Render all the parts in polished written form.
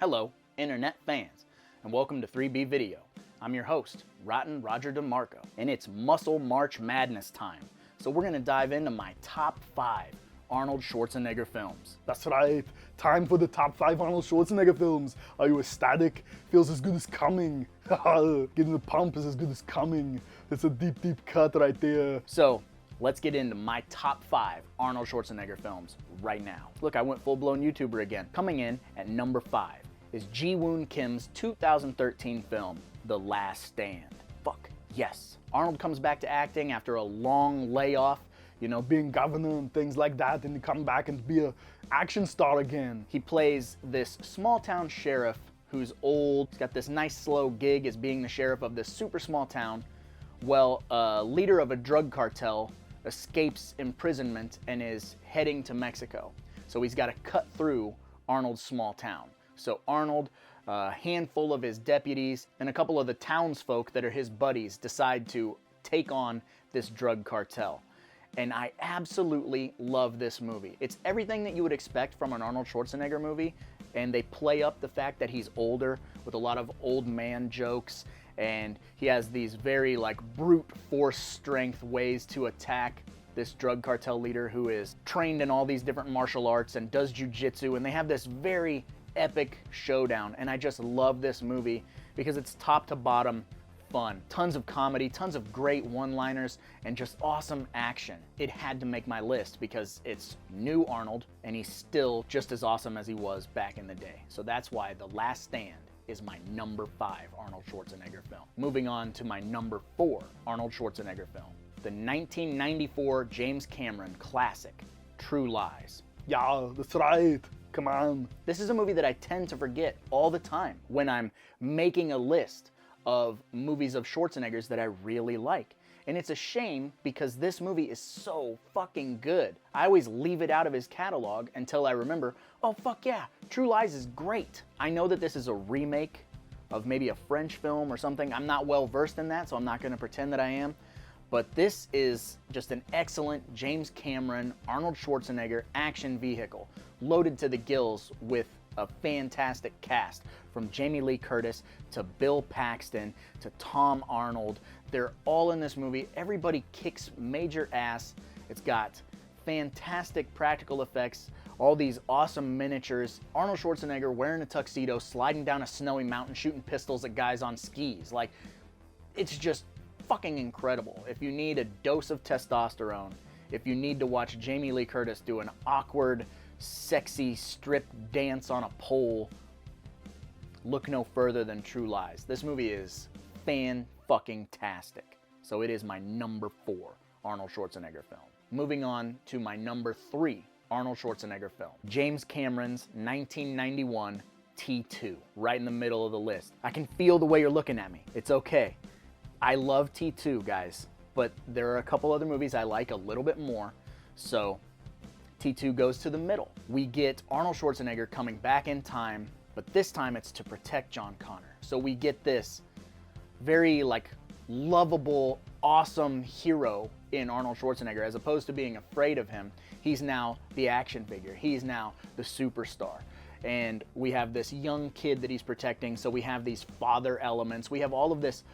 Hello, internet fans, and welcome to 3B Video. I'm your host, Rottin Roger DeMarco, and it's Muscle March Madness time. So we're gonna dive into my top 5 Arnold Schwarzenegger films. That's right, time for the top 5 Arnold Schwarzenegger films. Are you ecstatic? Feels as good as coming. Getting the pump is as good as coming. It's a deep, deep cut right there. So let's get into my top 5 Arnold Schwarzenegger films right now. Look, I went full-blown YouTuber again. Coming in at number 5 is Ji-Woon Kim's 2013 film, The Last Stand. Fuck yes. Arnold comes back to acting after a long layoff, you know, being governor and things like that, and you come back and be a action star again. He plays this small town sheriff who's old. He's got this nice slow gig as being the sheriff of this super small town. Well, a leader of a drug cartel escapes imprisonment and is heading to Mexico. So he's got to cut through Arnold's small town. So Arnold, a handful of his deputies, and a couple of the townsfolk that are his buddies decide to take on this drug cartel. And I absolutely love this movie. It's everything that you would expect from an Arnold Schwarzenegger movie, and they play up the fact that he's older with a lot of old man jokes, and he has these very like brute force strength ways to attack this drug cartel leader who is trained in all these different martial arts and does jujitsu, and they have this very epic showdown. And I just love this movie because it's top to bottom fun. Tons of comedy, tons of great one-liners, and just awesome action. It had to make my list because it's new Arnold, and he's still just as awesome as he was back in the day. So that's why The Last Stand is my number 5 Arnold Schwarzenegger film. Moving on to my number 4 Arnold Schwarzenegger film, the 1994 James Cameron classic, True Lies. Yeah, that's right. Come on. This is a movie that I tend to forget all the time when I'm making a list of movies of Schwarzenegger's that I really like. And it's a shame because this movie is so fucking good. I always leave it out of his catalog until I remember, oh fuck yeah, True Lies is great. I know that this is a remake of maybe a French film or something. I'm not well versed in that, so I'm not gonna pretend that I am. But this is just an excellent James Cameron, Arnold Schwarzenegger action vehicle, loaded to the gills with a fantastic cast, from Jamie Lee Curtis to Bill Paxton to Tom Arnold. They're all in this movie. Everybody kicks major ass. It's got fantastic practical effects, all these awesome miniatures. Arnold Schwarzenegger wearing a tuxedo, sliding down a snowy mountain, shooting pistols at guys on skis. Like, it's just fucking incredible. If you need a dose of testosterone, if you need to watch Jamie Lee Curtis do an awkward, sexy strip dance on a pole, look no further than True Lies. This movie is fan-fucking-tastic. So it is my number 4 Arnold Schwarzenegger film. Moving on to my number 3 Arnold Schwarzenegger film, James Cameron's 1991 T2, right in the middle of the list. I can feel the way you're looking at me. It's okay. I love T2, guys, but there are a couple other movies I like a little bit more, so T2 goes to the middle. We get Arnold Schwarzenegger coming back in time, but this time it's to protect John Connor. So we get this very like lovable, awesome hero in Arnold Schwarzenegger. As opposed to being afraid of him, he's now the action figure. He's now the superstar. And we have this young kid that he's protecting, so we have these father elements. We have all of this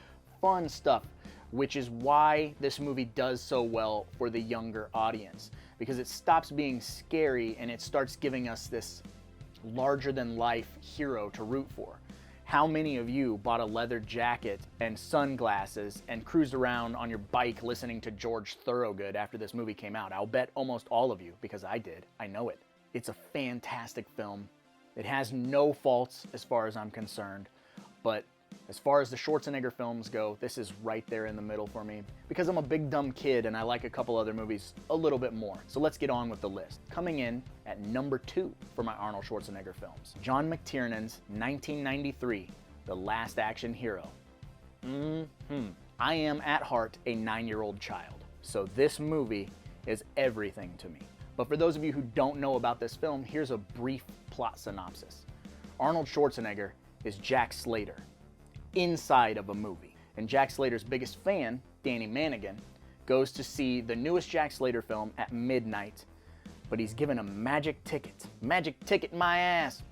fun stuff, which is why this movie does so well for the younger audience, because it stops being scary and it starts giving us this larger-than-life hero to root for. How many of you bought a leather jacket and sunglasses and cruised around on your bike listening to George Thorogood after this movie came out? I'll bet almost all of you, because I did. I know it. It's a fantastic film. It has no faults as far as I'm concerned, but as far as the Schwarzenegger films go, this is right there in the middle for me because I'm a big dumb kid and I like a couple other movies a little bit more. So let's get on with the list. Coming in at number 2 for my Arnold Schwarzenegger films, John McTiernan's 1993, The Last Action Hero. I am at heart a 9-year-old child, so this movie is everything to me. But for those of you who don't know about this film, here's a brief plot synopsis. Arnold Schwarzenegger is Jack Slater inside of a movie. And Jack Slater's biggest fan, Danny Mannigan, goes to see the newest Jack Slater film at midnight, but he's given a magic ticket. Magic ticket my ass!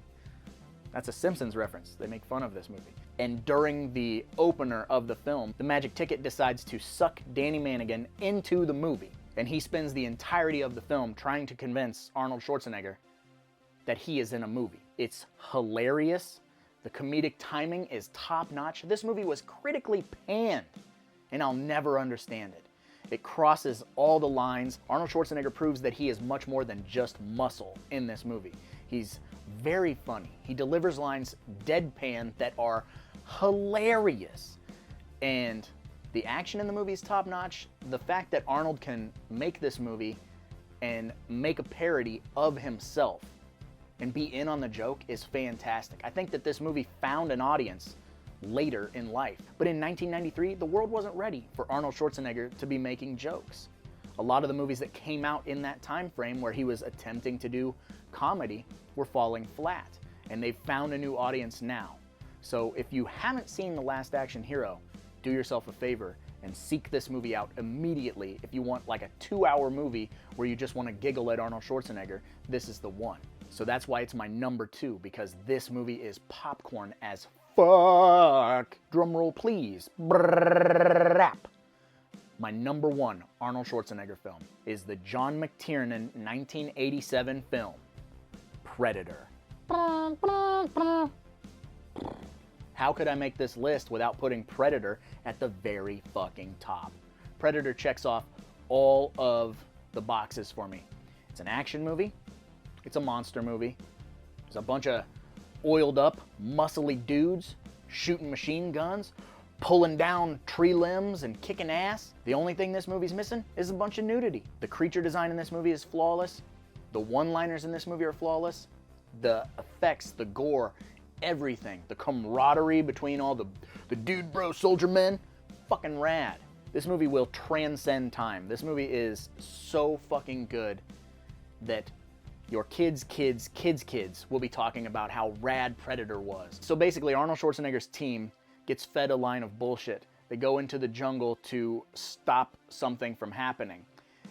That's a Simpsons reference. They make fun of this movie. And during the opener of the film, the Magic Ticket decides to suck Danny Mannigan into the movie. And he spends the entirety of the film trying to convince Arnold Schwarzenegger that he is in a movie. It's hilarious. The comedic timing is top-notch. This movie was critically panned, and I'll never understand it. It crosses all the lines. Arnold Schwarzenegger proves that he is much more than just muscle in this movie. He's very funny. He delivers lines deadpan that are hilarious. And the action in the movie is top-notch. The fact that Arnold can make this movie and make a parody of himself and be in on the joke is fantastic. I think that this movie found an audience later in life. But in 1993, the world wasn't ready for Arnold Schwarzenegger to be making jokes. A lot of the movies that came out in that time frame where he was attempting to do comedy were falling flat, and they've found a new audience now. So if you haven't seen The Last Action Hero, do yourself a favor and seek this movie out immediately. If you want like a 2-hour movie where you just want to giggle at Arnold Schwarzenegger, this is the one. So that's why it's my number 2, because this movie is popcorn as fuck. Drum roll, please. Brrrap. My number 1 Arnold Schwarzenegger film is the John McTiernan 1987 film, Predator. How could I make this list without putting Predator at the very fucking top? Predator checks off all of the boxes for me. It's an action movie. It's a monster movie. There's a bunch of oiled up, muscly dudes shooting machine guns, pulling down tree limbs and kicking ass. The only thing this movie's missing is a bunch of nudity. The creature design in this movie is flawless. The one-liners in this movie are flawless. The effects, the gore, everything. The camaraderie between all the dude bro soldier men, fucking rad. This movie will transcend time. This movie is so fucking good that your kids' will be talking about how rad Predator was. So basically, Arnold Schwarzenegger's team gets fed a line of bullshit. They go into the jungle to stop something from happening.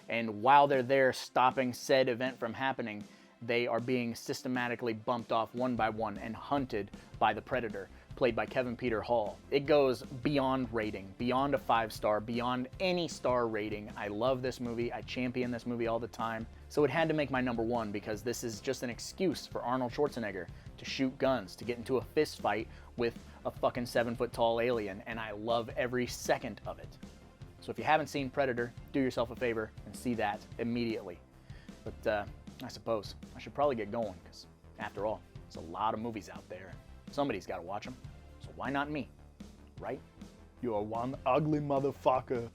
And while they're there stopping said event from happening, they are being systematically bumped off one by one and hunted by the Predator, played by Kevin Peter Hall. It goes beyond rating, beyond a 5-star, beyond any star rating. I love this movie. I champion this movie all the time. So it had to make my number 1 because this is just an excuse for Arnold Schwarzenegger to shoot guns, to get into a fist fight with a fucking 7-foot-tall alien, and I love every second of it. So if you haven't seen Predator, do yourself a favor and see that immediately. But I suppose I should probably get going because, after all, there's a lot of movies out there. Somebody's got to watch them, so why not me, right? You're one ugly motherfucker.